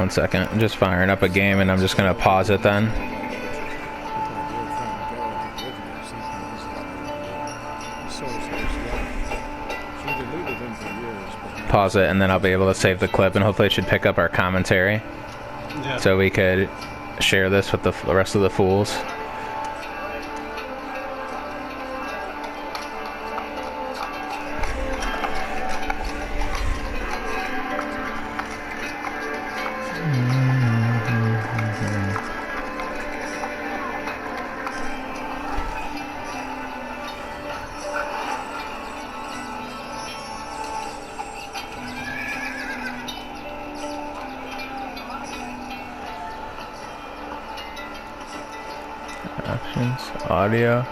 1 second. I'm just firing up a game and I'm just going to pause it then. Pause it and then I'll be able to save the clip, and hopefully it should pick up our commentary. Yeah. So we could share this with the rest of the fools. Options, audio.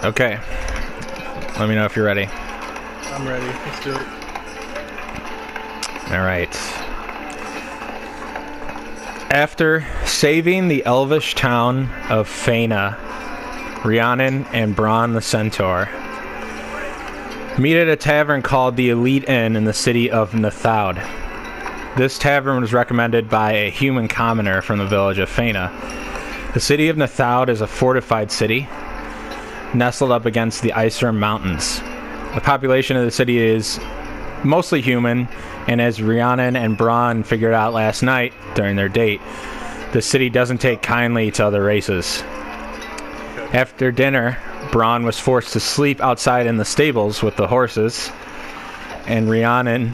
Okay. Let me know if you're ready. I'm ready. Let's do it. All right. After saving the elvish town of Faina, Rhiannon and Bronn the Centaur meet at a tavern called the Elite Inn in the city of Nathaud. This tavern was recommended by a human commoner from the village of Faina. The city of Nathaud is a fortified city, nestled up against the Icerim Mountains. The population of the city is mostly human, and as Rhiannon and Bronn figured out last night during their date, the city doesn't take kindly to other races. After dinner, Bronn was forced to sleep outside in the stables with the horses, and Rhiannon,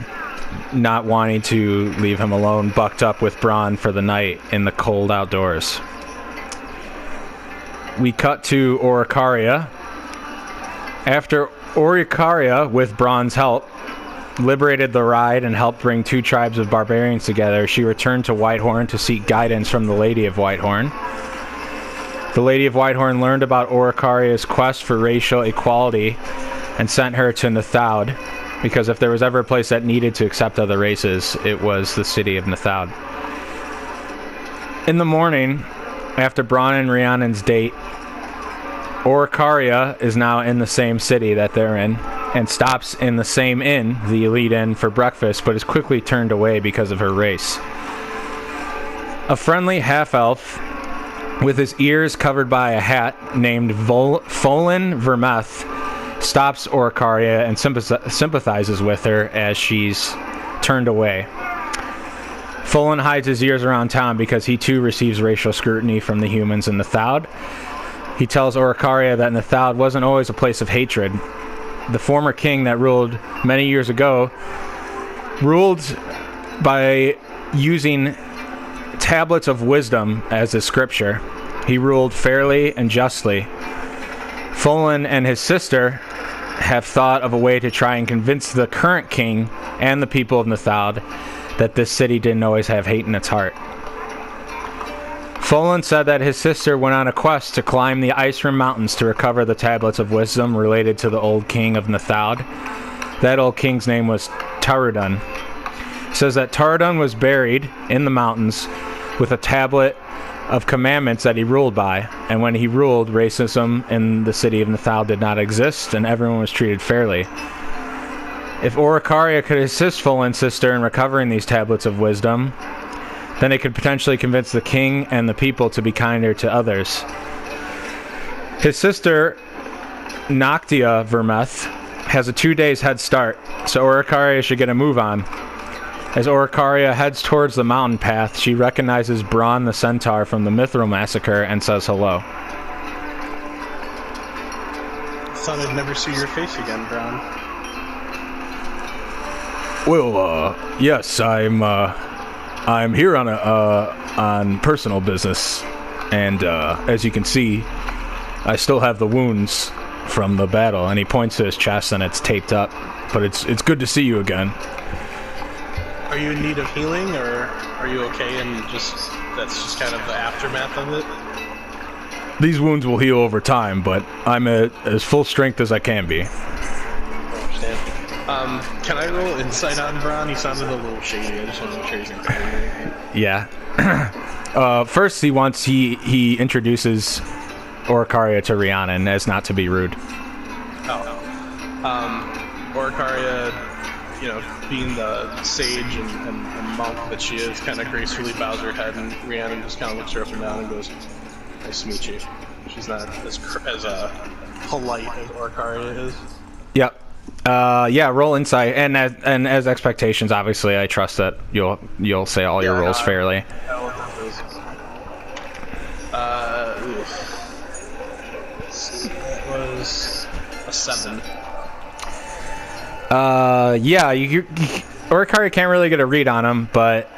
not wanting to leave him alone, bucked up with Bronn for the night in the cold outdoors. We cut to Oricaria. After Oricaria, with Bronn's help, liberated the Ride and helped bring two tribes of barbarians together, she returned to Whitehorn to seek guidance from the Lady of Whitehorn. The Lady of Whitehorn learned about Oricaria's quest for racial equality and sent her to Nathaud, because if there was ever a place that needed to accept other races, it was the city of Nathaud. In the morning, after Bronn and Rhiannon's date, Oricaria is now in the same city that they're in and stops in the same inn, the Elite Inn, for breakfast, but is quickly turned away because of her race. A friendly half-elf with his ears covered by a hat named Folin Vermeth stops Oricaria and sympathizes with her as she's turned away. Folin hides his ears around town because he too receives racial scrutiny from the humans in Nathaud. He tells Oricaria that Nathaud wasn't always a place of hatred. The former king that ruled many years ago ruled by using tablets of wisdom as his scripture. He ruled fairly and justly. Folin and his sister have thought of a way to try and convince the current king and the people of Nathaud that this city didn't always have hate in its heart. Folin said that his sister went on a quest to climb the Icerim Mountains to recover the tablets of wisdom related to the old king of Nathaud. That old king's name was Tarodun. He says that Tarodun was buried in the mountains with a tablet of commandments that he ruled by, and when he ruled, racism in the city of Nathaud did not exist, and everyone was treated fairly. If Oricaria could assist Folin's sister in recovering these tablets of wisdom, then it could potentially convince the king and the people to be kinder to others. His sister, Noctia Vermeth, has a 2 days head start, so Oricaria should get a move on. As Oricaria heads towards the mountain path, she recognizes Bronn the Centaur from the Mithril Massacre and says hello. Thought I'd never see your face again, Bronn. Well, yes, I'm here on personal business, and as you can see, I still have the wounds from the battle. And he points to his chest, and it's taped up. But it's good to see you again. Are you in need of healing, or are you okay? And that's just kind of the aftermath of it. These wounds will heal over time, but I'm at as full strength as I can be. I understand. Can I roll insight on Bron? He sounded a little shady. I just want to make sure he's incredible. Yeah. First, he introduces Orcaria to Rhiannon as not to be rude. Orcaria, being the sage and monk that she is, kind of gracefully bows her head, and Rhiannon just kind of looks her up and down and goes, "Nice to meet you." She's not as polite as Orcaria is. Yep. Roll insight, and as expectations, obviously, I trust that you'll say all your rolls fairly. That was a 7. Orcaria can't really get a read on him, but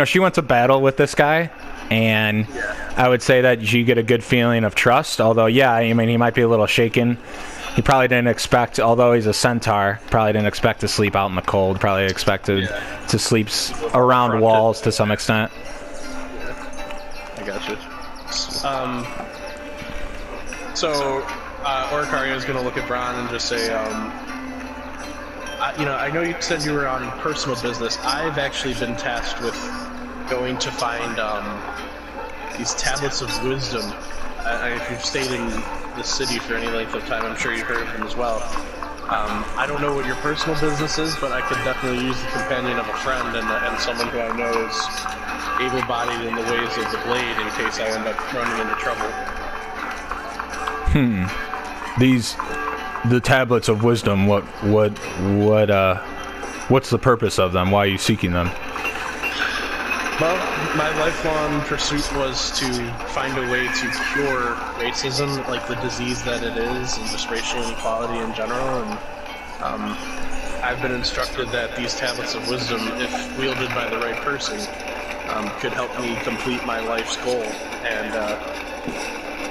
she went to battle with this guy, and I would say that you get a good feeling of trust. Although, he might be a little shaken. He probably didn't expect, although he's a centaur, probably didn't expect to sleep out in the cold. Probably expected to sleep around walls to some extent. I gotcha. So Orcaria is going to look at Bron and just say, I know you said you were on personal business. I've actually been tasked with going to find these tablets of wisdom. If you've stayed in the city for any length of time, I'm sure you've heard of them as well. I don't know what your personal business is, but I could definitely use the companion of a friend and someone who I know is able-bodied in the ways of the blade in case I end up running into trouble. The tablets of wisdom. What's the purpose of them? Why are you seeking them? Well, my lifelong pursuit was to find a way to cure racism, like the disease that it is, and just racial inequality in general. And I've been instructed that these tablets of wisdom, if wielded by the right person, could help me complete my life's goal. And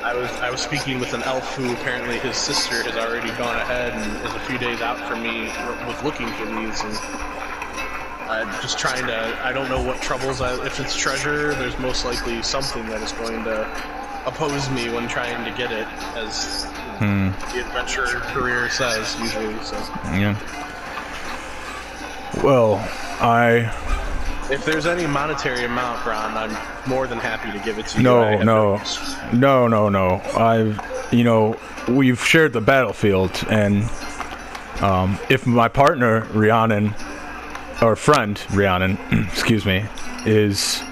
I was speaking with an elf who apparently his sister has already gone ahead and is a few days out from me with looking for these. And just trying to, I don't know what troubles, if it's treasure, there's most likely something that is going to oppose me when trying to get it, as the adventurer career says, usually, so. Yeah. Well, if there's any monetary amount, Ron, I'm more than happy to give it to you. No. We've shared the battlefield, and if my partner, Rhiannon, or friend Rhiannon, excuse me, is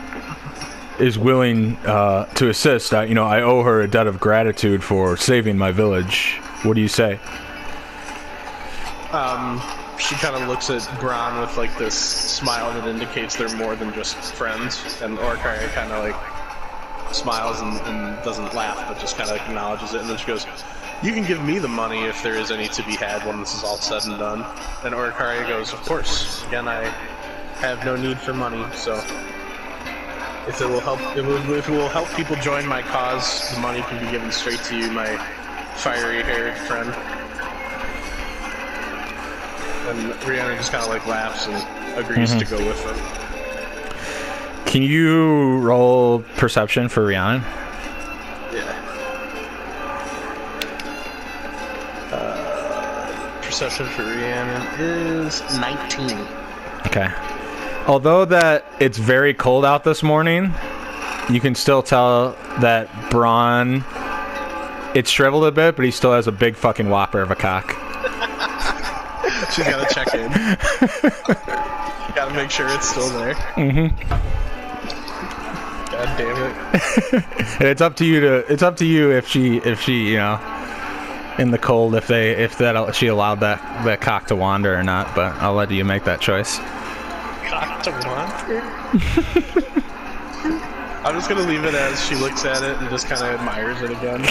willing to assist, I owe her a debt of gratitude for saving my village. What do you say? She kind of looks at Bron with like this smile that indicates they're more than just friends, and Orcaria kind of like smiles and doesn't laugh, but just kind of acknowledges it, and then she goes, "You can give me the money if there is any to be had when this is all said and done." And Orcaria goes, "Of course. Again, I have no need for money, so if it will help people join my cause, the money can be given straight to you, my fiery-haired friend." And Rhiannon just kind of like laughs and agrees to go with them. Can you roll perception for Rhiannon? Yeah. Perception for Rhiannon is 19. Okay. Although that it's very cold out this morning, you can still tell that Bron, it's shriveled a bit, but he still has a big fucking whopper of a cock. She's gotta check in. Gotta make sure it's still there. God damn it. And it's up to you if she in the cold if she allowed that cock to wander or not, but I'll let you make that choice. Cock to wander? I'm just gonna leave it as she looks at it and just kind of admires it again.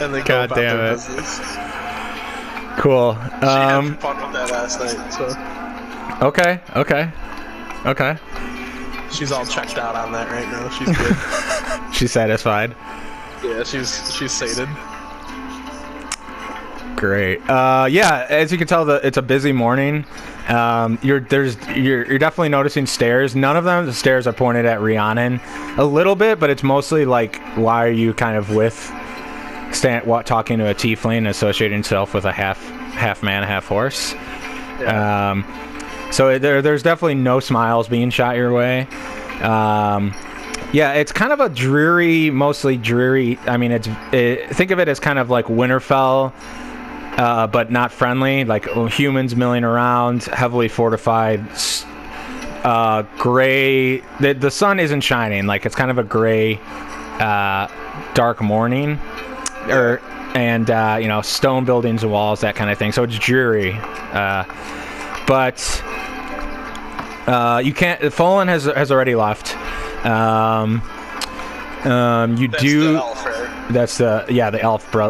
And they go about their business. Cool. She had fun with that last night, so. Okay. She's all checked out on that right now. She's good. She's satisfied. Yeah, she's sated. Great. As you can tell, it's a busy morning. You're definitely noticing stairs. None of them, the stairs are pointed at Rhiannon a little bit, but it's mostly like, why are you kind of with talking to a tiefling, associating himself with a half man, half horse. Yeah. So there's definitely no smiles being shot your way. Yeah, it's kind of a mostly dreary. I mean, think of it as kind of like Winterfell, but not friendly. Like humans milling around, heavily fortified, gray. The sun isn't shining. Like it's kind of a gray, dark morning, and stone buildings and walls, that kind of thing. So it's dreary, but you can't. Folan has already left. You That's do. The elf, right? That's the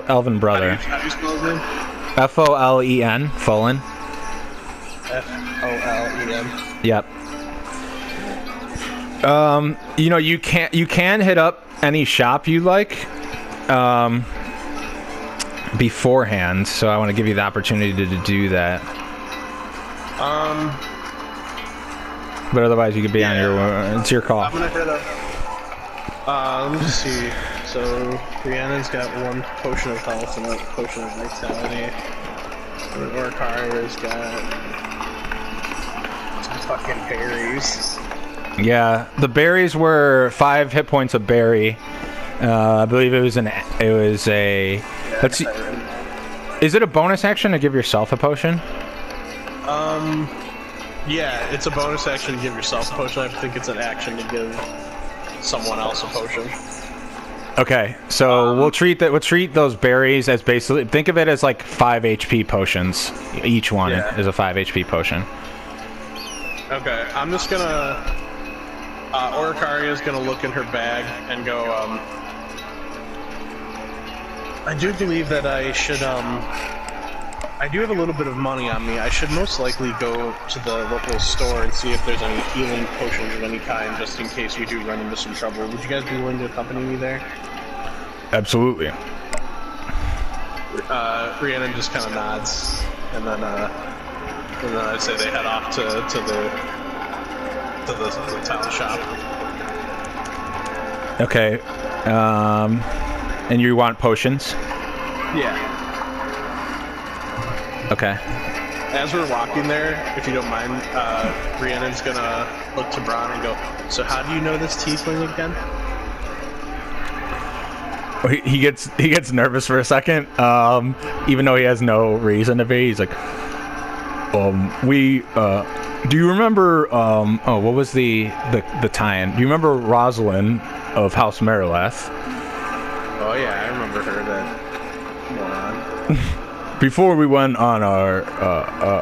elven brother. How do you spell his name? Folen. Folen. Folen. Yep. You can hit up any shop you like beforehand, so I want to give you the opportunity to do that. But otherwise you could be on it's your call. I'm gonna hit up. Let me just see. So Rhiannon's got 1 potion of health and a potion of vitality. And Orcaria's got some fucking berries. Yeah, the berries were 5 hit points a berry. I believe it was a. Let's see. Is it a bonus action to give yourself a potion? Yeah, it's a bonus action to give yourself a potion. I think it's an action to give someone else a potion. Okay, so we'll treat those berries as basically, think of it as like 5 HP potions. Each one is a 5 HP potion. Okay, I'm just gonna. Orcaria's gonna look in her bag and go. I do believe that I should. I do have a little bit of money on me. I should most likely go to the local store and see if there's any healing potions of any kind, just in case we do run into some trouble. Would you guys be willing to accompany me there? Absolutely. Rhiannon just kind of nods, and then I say they head off to the town shop. Okay. And you want potions? Yeah. Okay. As we're walking there, if you don't mind, Rhiannon's gonna look to Bron and go, so how do you know this tiefling again? He gets nervous for a second, even though he has no reason to be. He's like, do you remember, what was the tie-in? Do you remember Rosalind of House Marileth? Oh yeah, I remember her, that moron. Before we went on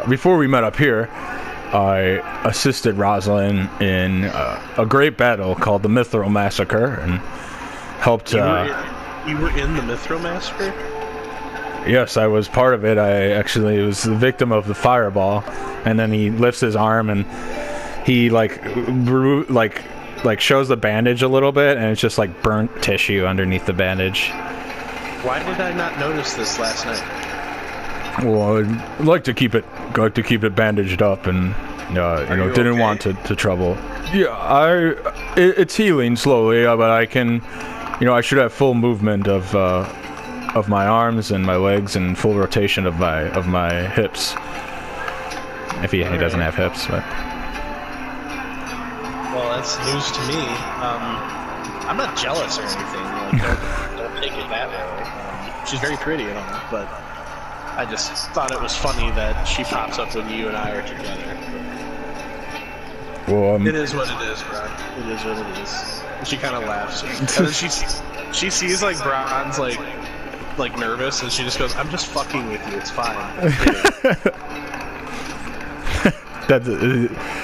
before we met up here, I assisted Rosalind in a great battle called the Mithril Massacre and helped. You were in the Mithril Massacre? Yes, I was part of it. I actually was the victim of the fireball, and then he lifts his arm and he shows the bandage a little bit, and it's just like burnt tissue underneath the bandage. Why did I not notice this last night? Well, I'd like to keep it bandaged up, and didn't okay? want to trouble. Yeah, it's healing slowly, but I can, I should have full movement of my arms and my legs and full rotation of my hips. If he doesn't have hips, but. Well, that's news to me. I'm not jealous or anything. Like, don't take it that way. She's very pretty and all, but I just thought it was funny that she pops up when you and I are together. Well, it is what it is, bro. It is what it is. And she kind of laughs, and then she sees like Bron's like nervous, and she just goes, "I'm just fucking with you. It's fine."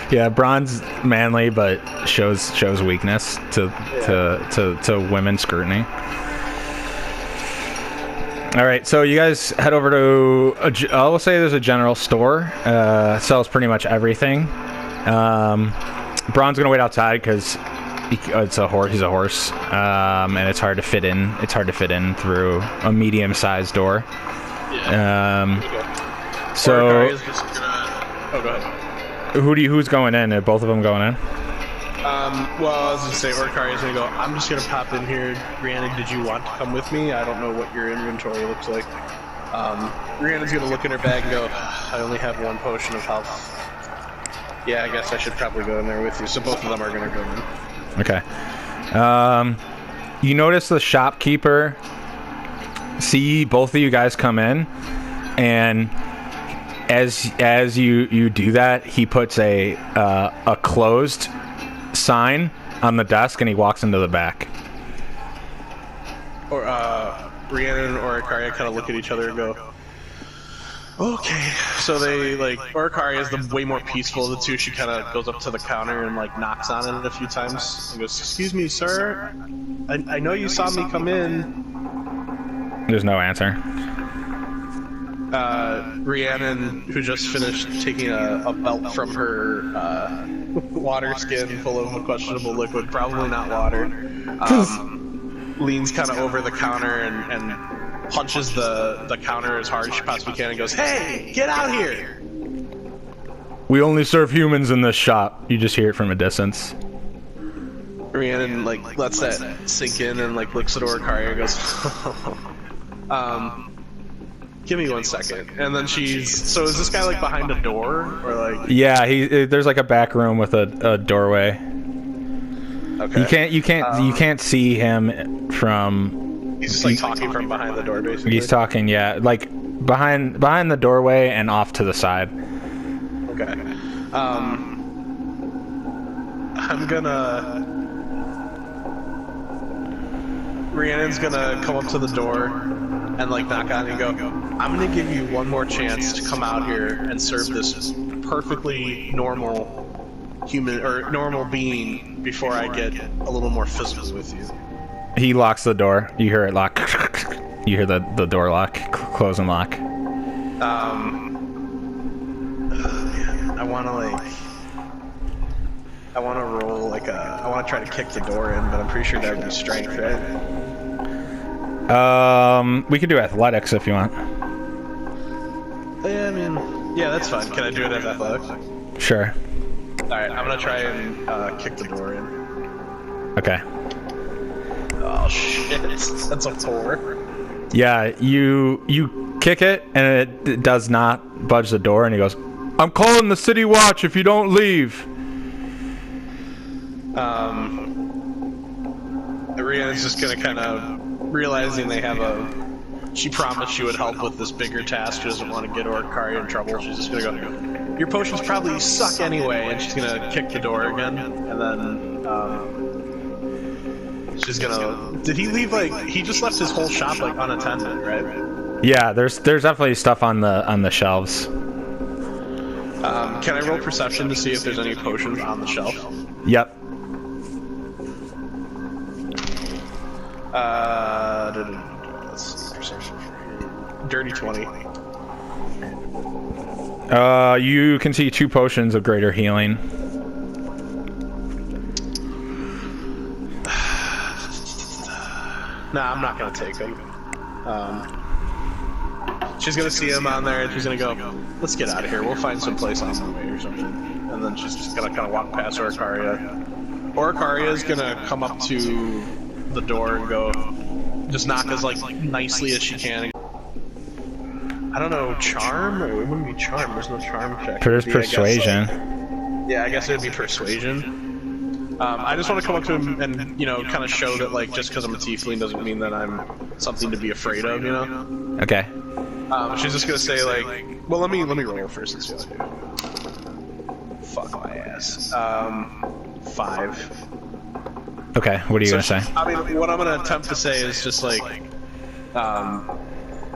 Yeah, Bron's manly, but shows weakness to women's scrutiny. All right, so you guys head over to I will say there's a general store. Sells pretty much everything. Bron's gonna wait outside because it's a horse. He's a horse, and it's hard to fit in. It's hard to fit in through a medium-sized door. Yeah. So. Is just gonna... Oh, go ahead. Who's going in? Are both of them going in? Well, I was gonna say, Orcaria's gonna go, I'm just gonna pop in here. Rhiannon, did you want to come with me? I don't know what your inventory looks like. Rhiannon's gonna look in her bag and go, I only have 1 potion of health. Yeah, I guess I should probably go in there with you. So both of them are gonna go in. Okay. You notice the shopkeeper see both of you guys come in, and as you do that, he puts a closed sign on the desk, and he walks into the back. Or Rhiannon or Orcaria kind of look at each other and go, okay. So they, like, Orcaria is the way more peaceful of the two. She kind of goes up to the counter and, like, knocks on it a few times and goes, excuse me, sir. I know you saw me come in. There's no answer. Rhiannon, who just finished taking a belt from her water skin full of a questionable liquid, probably not water, leans kind of over the counter and punches the counter as hard as she possibly can and goes, hey, get out here! We only serve humans in this shop. You just hear it from a distance. Rhiannon, like, lets that sink in and, like, looks at Orcaria and goes, give me 1 second. And then so is this guy, like, behind a door? Or, like... Yeah, there's, like, a back room with a doorway. Okay. You can't see him from... He's just, like, talking from behind the door, basically? He's talking, yeah, like, behind the doorway and off to the side. Okay. I'm gonna... Rhiannon's gonna come up to the door and, like, knock on it and go, I'm gonna give you 1 more chance to come out here and serve this perfectly normal human, or normal being, before I get a little more physical with you. He locks the door. You hear it lock. You hear the door lock, close and lock. I wanna roll, like, I wanna try to kick the door in, but I'm pretty sure that would be strength, right? We could do athletics if you want. Yeah, I mean, yeah, that's fine. Can I do it at athletics? Sure. Alright, I'm gonna try and kick the door in. Okay. Oh shit, that's a 4. Yeah, you kick it, and it does not budge the door, and he goes, I'm calling the city watch if you don't leave. Rhiannon's just gonna kind of, realizing they have she promised she would help with this bigger task. She doesn't want to get Orcaria in trouble. She's just gonna go, your potions probably suck anyway, and she's gonna kick the door again, and then, she's gonna... Did he leave, like... He just left his whole shop, like, unattended, right? Yeah, there's definitely stuff on the shelves. Can I roll perception to see if there's any potions on the shelf? Yep. Let's see, perception. Dirty 20. You can see 2 potions of greater healing. Nah, I'm not gonna take them. She's gonna see him on there, and she's gonna go, let's get out of here. We'll find some place on the way or something. And then she's just gonna kind of walk past Orcaria. Orcaria's gonna come up to the door and go, just knock as, like, nicely as she can. I don't know, charm? Or it wouldn't be charm. There's no charm check. There's persuasion. Yeah, I guess it would be persuasion. I just want to come up to him and, you know, kind of show that, like, just because I'm a tiefling doesn't mean that I'm something to be afraid of, you know? Okay. She's just gonna say, like, well, let me roll first and see what I do. Fuck my ass. 5. Okay, what are you gonna say? I mean, what I'm gonna attempt to say is just like,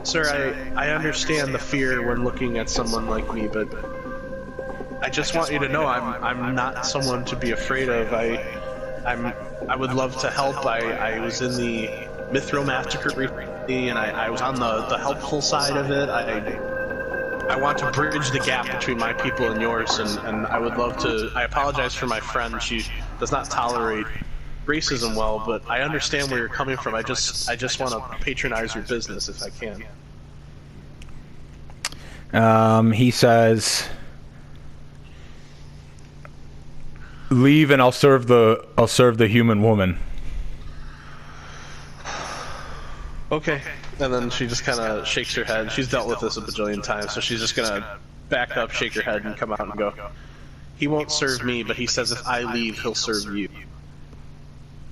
sir, I understand the fear when looking at someone like me, but I just want you to know I'm not someone to be afraid of. I would love to help. I was in the Mithril Massacre recently, and I was on the helpful side of it. I want to bridge the gap between my people and yours, and I would love to. I apologize for my friend. She does not tolerate racism well, but I understand where you're coming from. I just want to patronize your business if I can. He says, leave, and I'll serve the human woman. Okay. And then she just kind of shakes her head. She's dealt with this a bajillion times, so she's just gonna back up, shake her head, and come out and go, "He won't serve me, but he says if I leave, he'll serve you."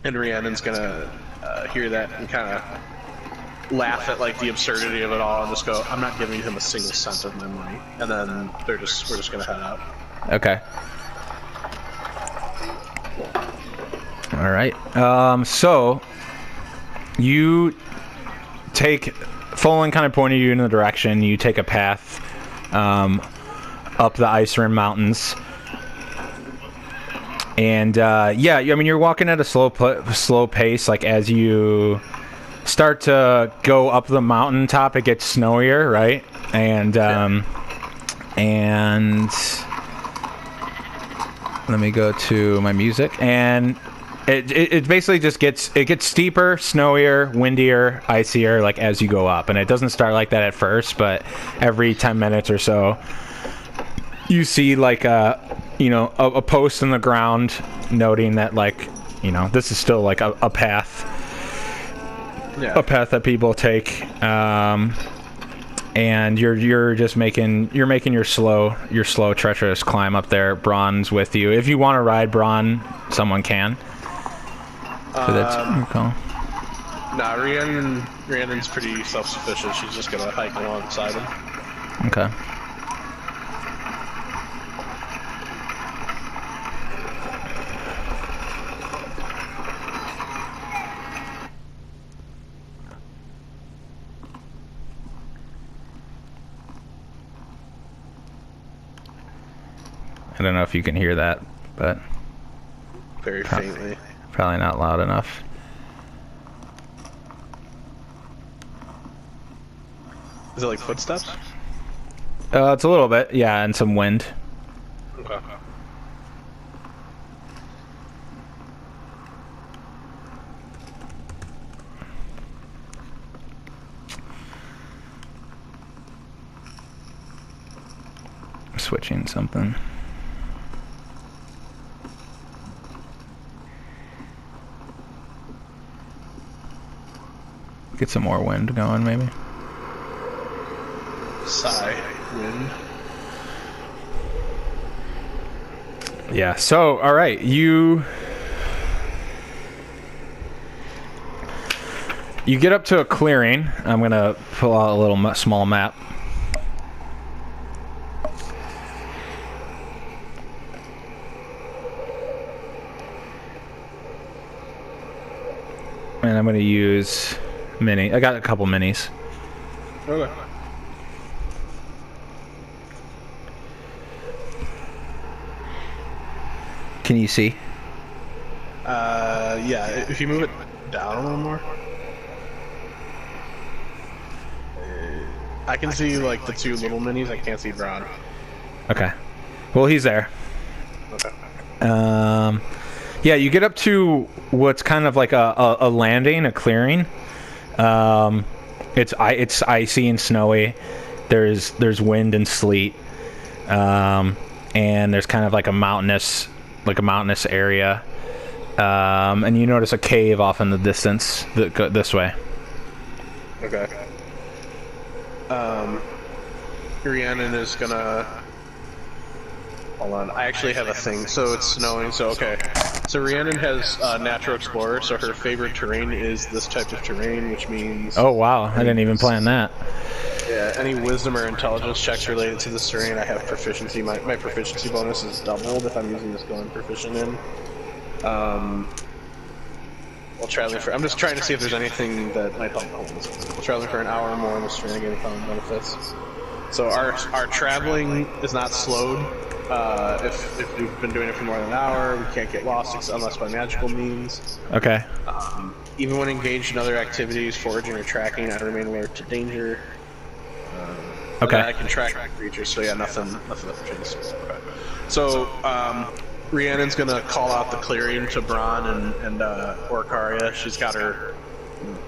And Rhiannon's gonna hear that and kind of laugh at like the absurdity of it all, and just go, "I'm not giving him a single cent of my money." And then we're just gonna head out. Okay. All right. So you take Folan kind of pointed you in the direction. You take a path up the Ice Rim Mountains, and yeah, I mean you're walking at a slow pace. Like as you start to go up the mountaintop, it gets snowier, right? And and let me go to my music, and it basically just gets steeper, snowier, windier, icier, like as you go up. And it doesn't start like that at first, but every 10 minutes or so, you see like a post in the ground, noting that like this is still like a path, a path that people take. And you're just making your slow treacherous climb up there. Braun's with you. If you want to ride Braun, someone can. So that's your call. Nah, Rhiannon's pretty self-sufficient. She's just gonna hike alongside him. Okay. I don't know if you can hear that, but Very faintly. Probably not loud enough. Is it like footsteps? It's a little bit, yeah, and some wind. Okay. Switching something. Get some more wind going, maybe. Sigh. Wind. Yeah, so, alright, you get up to a clearing. I'm gonna pull out a little small map. And I'm gonna use I got a couple minis. Okay. Can you see? Yeah, if you move it down a little more. I can see like the two little minis, I can't see Braun. Okay. Well, he's there. Okay. Yeah, you get up to what's kind of like a landing, a clearing. It's icy and snowy. There's wind and sleet, and there's kind of like a mountainous area. And you notice a cave off in the distance that go this way. Okay. Rhiannon is gonna... Hold on, I actually have a thing. So it's snowing, so okay. So Rhiannon has Natural Explorer, so her favorite terrain is this type of terrain, which means... Oh wow, I didn't even plan that. Yeah, any wisdom or intelligence checks related to this terrain, I have proficiency. My proficiency bonus is doubled if I'm using the skill I'm proficient in. While traveling for... I'm just trying to see if there's anything that might help. While traveling for an hour or more in this terrain, getting common benefits. So our traveling is not slowed. If we've been doing it for more than an hour, we can't get lost unless by magical means. Okay. Even when engaged in other activities, foraging or tracking, I remain alert to danger. Okay. I can track creatures, so yeah, nothing that changes. Okay. So, Rhiannon's gonna call out the clearing to Braun and Orcaria. She's got her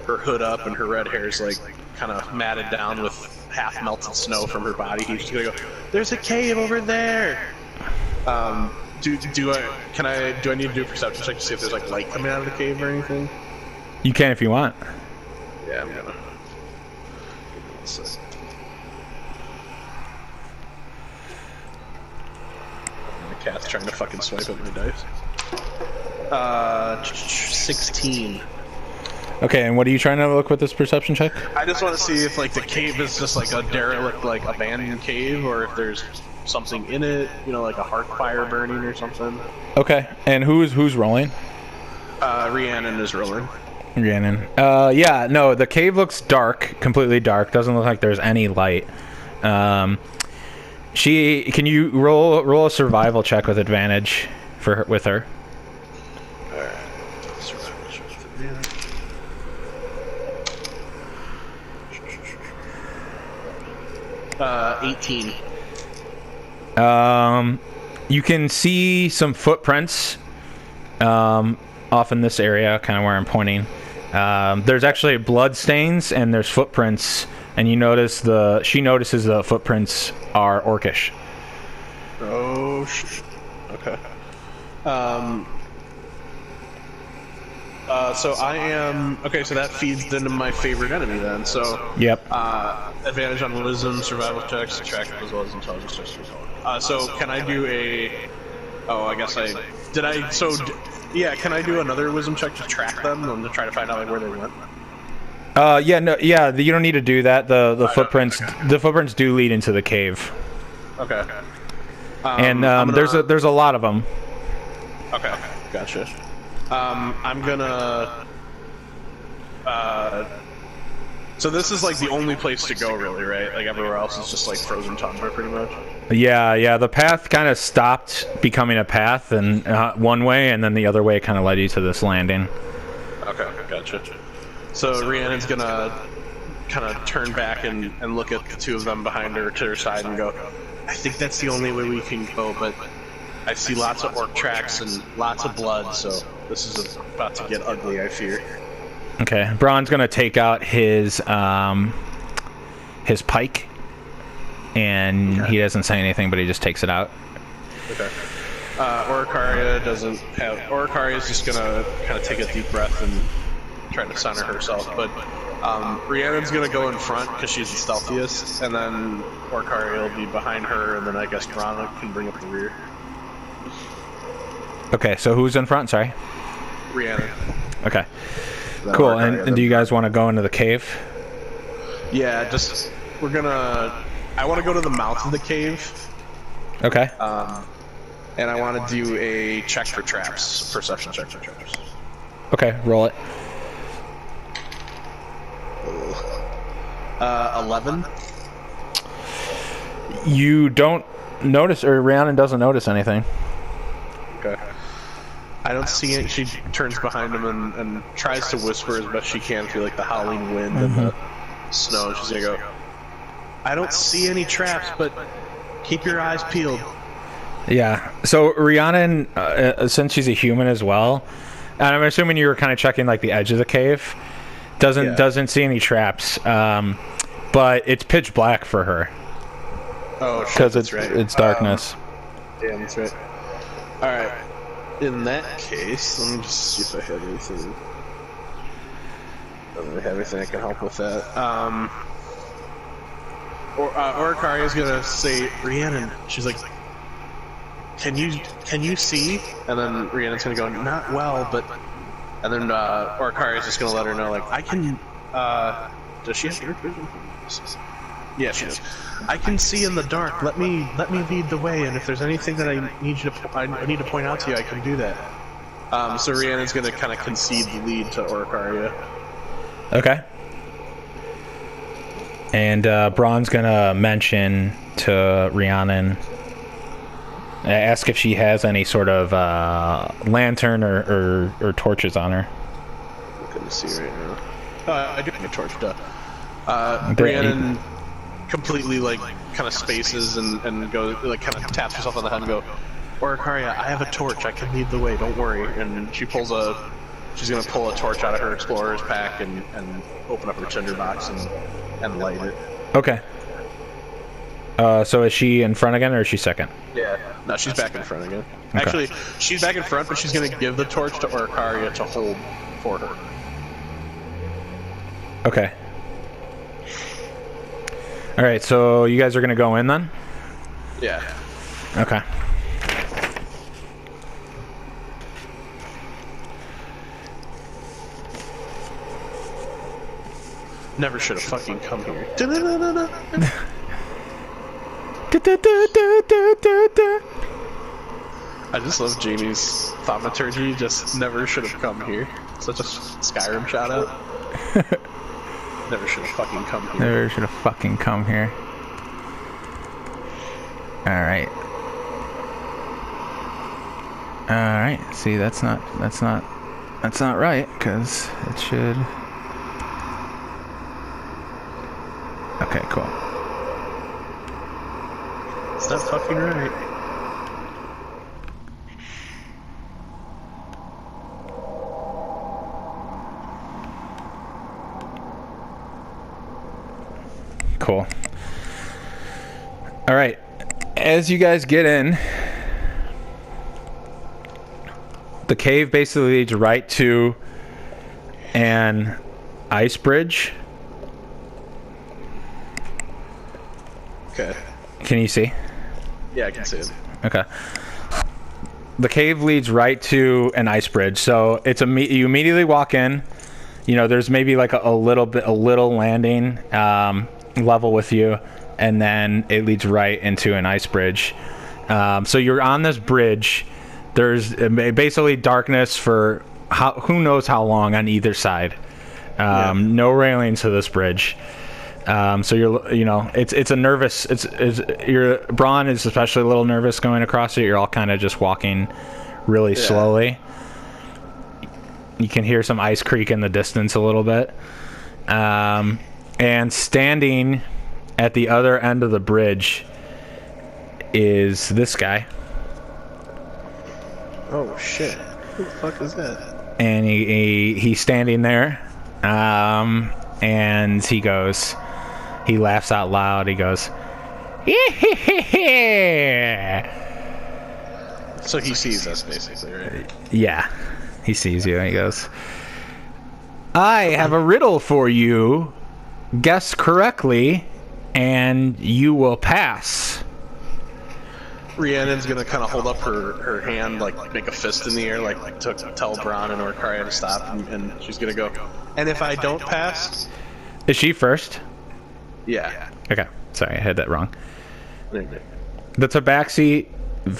hood up and her red hair's like kind of matted down with half melted snow from her body. She's gonna go, "There's a cave over there." Do I need to do a perception check to see if there's like light coming out of the cave or anything? You can if you want. Yeah, I'm gonna. The cat's trying to fucking swipe at my dice. 16. Okay, and what are you trying to look with this perception check? I just want to see if like the cave is just like a derelict, like abandoned cave, or if there's something in it, you know, like a hearth fire burning or something. Okay, and who's rolling? Rhiannon is rolling. Rhiannon. Yeah, no, the cave looks dark, completely dark. Doesn't look like there's any light. Can you roll a survival check with advantage with her? Alright. Survival check with advantage. 18. You can see some footprints off in this area, kind of where I'm pointing. There's actually blood stains and there's footprints, and she notices the footprints are orcish. Oh shit. Okay. So I am okay. So that feeds into my favorite enemy then. So yep. Advantage on wisdom, survival checks, track as well as intelligence checks. So can I do a? Oh, I guess I did. Yeah. Can I do another wisdom check to track them and to try to find out like where they went? Yeah. No. Yeah. You don't need to do that. The footprints. Okay. The footprints do lead into the cave. Okay. And there's a lot of them. Okay. Gotcha. I'm gonna. So this is like the only place to go, really, right? Like everywhere else is just like frozen tundra, pretty much. Yeah. The path kind of stopped becoming a path, and one way, and then the other way kind of led you to this landing. Okay, gotcha. So Rhiannon's gonna kind of turn back and look at the two of them behind her to her side and go, I think that's the only way we can go, but I see lots of orc tracks and lots of blood, so this is about to get ugly, I fear. Okay, Braun's gonna take out his pike, and he doesn't say anything, but he just takes it out. Okay. Orcaria doesn't have. Orcaria's just gonna kind of take a deep breath and try to center herself, but Rhiannon's gonna go in front because she's the stealthiest, and then Orcaria will be behind her, and then I guess Braun can bring up the rear. Okay, so who's in front? Sorry. Rhiannon. Okay. Cool. And do you guys want to go into the cave? Yeah, just we're gonna. I want to go to the mouth of the cave. Okay. And I want to do a check for traps, perception check for traps. Okay, roll it. 11. You don't notice, or Rhiannon doesn't notice anything. Okay. I don't see it. She turns behind him and tries to whisper as best she can through like the howling wind and the snow. She's gonna go, I don't see any traps, but keep your eyes peeled. Yeah. So Rhiannon, since she's a human as well, and I'm assuming you were kind of checking like the edge of the cave, doesn't see any traps. But it's pitch black for her. Oh, shit, because right. It's darkness. Damn, that's right. All right. In that case, let me just see if I have anything. Don't really have anything that can help with that. Orcaria's gonna say, Rhiannon. She's like, Can you see? And then Rhiannon's gonna go, not well, but. And then Orcaria's just gonna let her know, like, I can. Does she have dark vision? Yeah, she does. I can see in the dark. Let me lead the way, and if there's anything that I need to point out to you, I can do that. So Rhiannon's gonna kind of concede the lead to Orcaria. Okay. And Braun's gonna mention to Rhiannon, ask if she has any sort of lantern or torches on her. I'm gonna see right now. I do have a torch, duh. Rhiannon completely like kind of spaces and goes like kind of taps herself on the head and go, Orcaria, I have a torch. I can lead the way. Don't worry. And she's gonna pull a torch out of her explorer's pack and open up her tinderbox and light it. Okay. So is she in front again, or is she second? Yeah. No, she's back in front again. Okay. Actually, she's back in front, but she's gonna give the torch to Orcaria to hold for her. Okay. Alright, so you guys are gonna go in then? Yeah. Okay. Never should have fucking come here. Da-da-da-da-da. I just love Jamie's thaumaturgy. Just never should have come here. Such a Skyrim shout out. Never should have fucking come here. Never should have fucking come here. Alright. Alright, see, that's not right, because it should... Okay, cool. It's not fucking right. Cool. Alright, as you guys get in, the cave basically leads right to an ice bridge. Okay. Can you see? Yeah, I can see it. Okay. The cave leads right to an ice bridge, so it's you immediately walk in. You know, there's maybe like a little landing level with you, and then it leads right into an ice bridge. So you're on this bridge. There's basically darkness for who knows how long on either side. No railings to this bridge. So it's a nervous. Your Braun is especially a little nervous going across it. You're all kind of just walking really slowly. You can hear some ice creak in the distance a little bit. And standing at the other end of the bridge is this guy. Oh shit! Who the fuck is that? And he's standing there, and he laughs out loud. He goes, "Yeah." So he sees us basically, right? Yeah, he sees you. And he goes, "I have a riddle for you. Guess correctly, and you will pass." Rhiannon's gonna kind of hold up her hand, like make a fist in the air, like to tell Braun and Orcaria to stop, and she's gonna go. And if I don't pass, is she first? Yeah. Okay, sorry, I had that wrong. The Tabaxi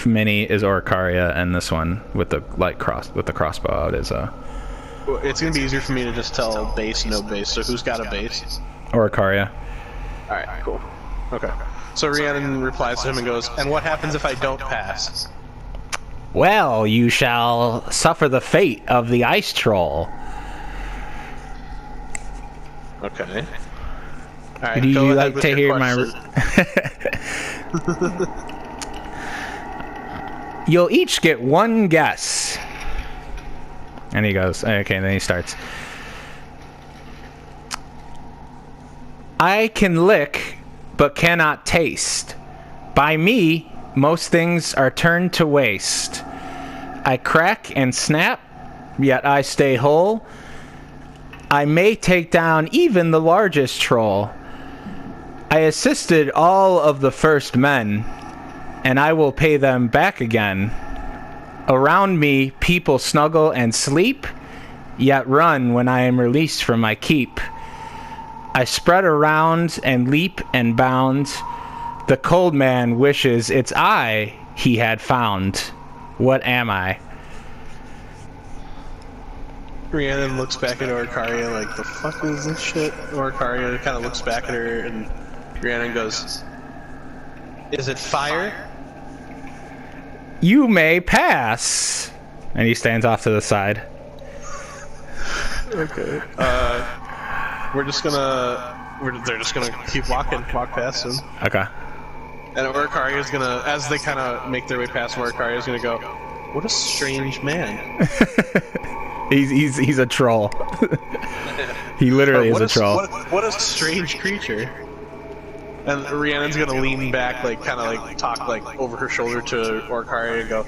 mini is Orcaria, and this one with the crossbow out is Well, it's gonna be easier for me to just tell base, no base. So who's got a base? Orcaria. All right, cool. Okay. So Rhiannon replies to him and goes, "And what happens if I don't pass?" Well, you shall suffer the fate of the ice troll. Okay. All right. Do go you ahead like with to your hear question. my? You'll each get one guess. And he goes, okay, then he starts. I can lick, but cannot taste. By me, most things are turned to waste. I crack and snap, yet I stay whole. I may take down even the largest troll. I assisted all of the first men, and I will pay them back again. Around me, people snuggle and sleep, yet run when I am released from my keep. I spread around and leap and bound. The cold man wishes it's I he had found. What am I? Rhiannon looks back at Orcaria like, the fuck is this shit? Orcaria kind of looks back at her, and Rhiannon goes, "Is it fire?" You may pass. And he stands off to the side. Okay. They're just gonna keep walk past him. Okay. And Orcaria's gonna, as they kind of make their way past him, Orcaria's gonna go, "What a strange man." He's a troll. He literally is a troll. What a strange creature. And Rhiannon's gonna lean back, like, kind of like talk like over her shoulder to Orcari and go,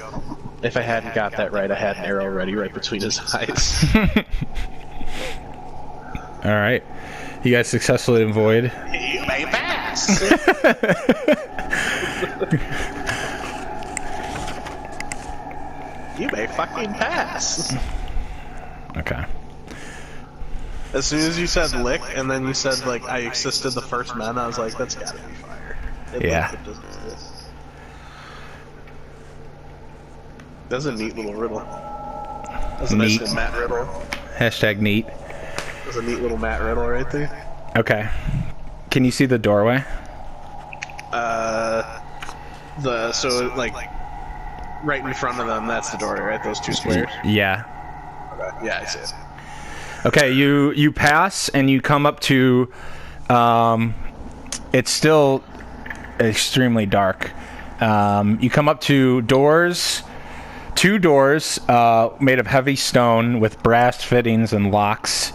"If I hadn't got that right, I had an arrow ready right between his eyes." All right, you guys successfully avoid. You may pass. You may fucking pass. Okay. As soon as you said lick, and then you said, like, I assisted the first men, I was like, that's gotta be fire. Yeah. It doesn't exist. That's a neat little riddle. That's a nice Neat. little Matt riddle. Hashtag neat. That's a neat little Matt riddle right there. Okay. Can you see the doorway? So, like, right in front of them, that's the doorway, right? Those two squares? Yeah. Okay. Yeah, I see it. Okay, you pass and you come up to, it's still extremely dark. You come up to doors, two doors made of heavy stone with brass fittings and locks.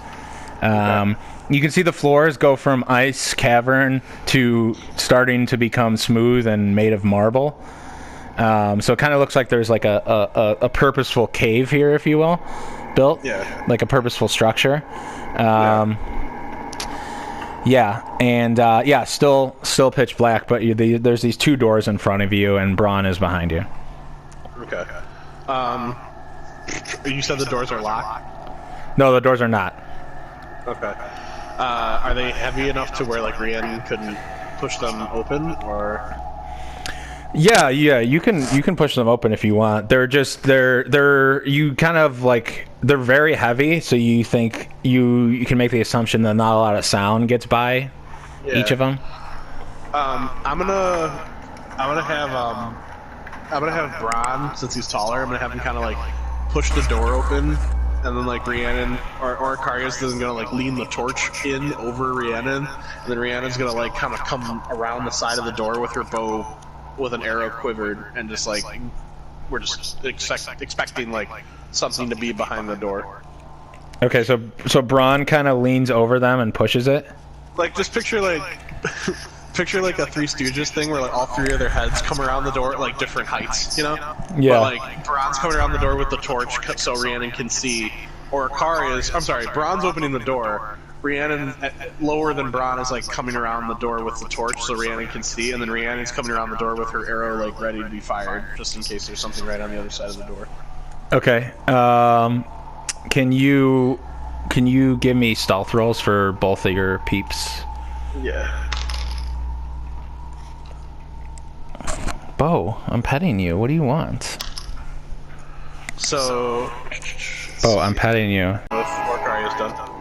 You can see the floors go from ice cavern to starting to become smooth and made of marble. So it kind of looks like there's like a purposeful cave here, if you will, built. Yeah. Like a purposeful structure. Still pitch black, but there's these two doors in front of you, and Braun is behind you. Okay. You said the doors are locked? No, the doors are not. Okay. Are they heavy enough to where, like, Rhiannon couldn't push them open, or...? Yeah, you can push them open if you want. They're you kind of like, they're very heavy, so you think you can make the assumption that not a lot of sound gets by each of them. I'm gonna have Bron, since he's taller. I'm gonna have him kind of like push the door open, and then like Rhiannon or Karius is gonna like lean the torch in over Rhiannon, and then Rhiannon's gonna like kind of come around the side of the door with her bow with an arrow quivered, and just like we're just expecting like something to be behind the door. Okay, so Braun kind of leans over them and pushes it. Like, just picture like picture like a Three Stooges thing where like all three of their heads come around the door at like different heights, you know? Yeah. But like Braun's coming around the door with the torch so Rhiannon can see, or Braun's opening the door. Rhiannon, lower than Braun, is like coming around the door with the torch so Rhiannon can see, and then Rhiannon's coming around the door with her arrow like ready to be fired, just in case there's something right on the other side of the door. Okay. Can you give me stealth rolls for both of your peeps? Yeah. Bo, I'm petting you. What do you want? So. Bo, I'm petting you. With Orcari is done.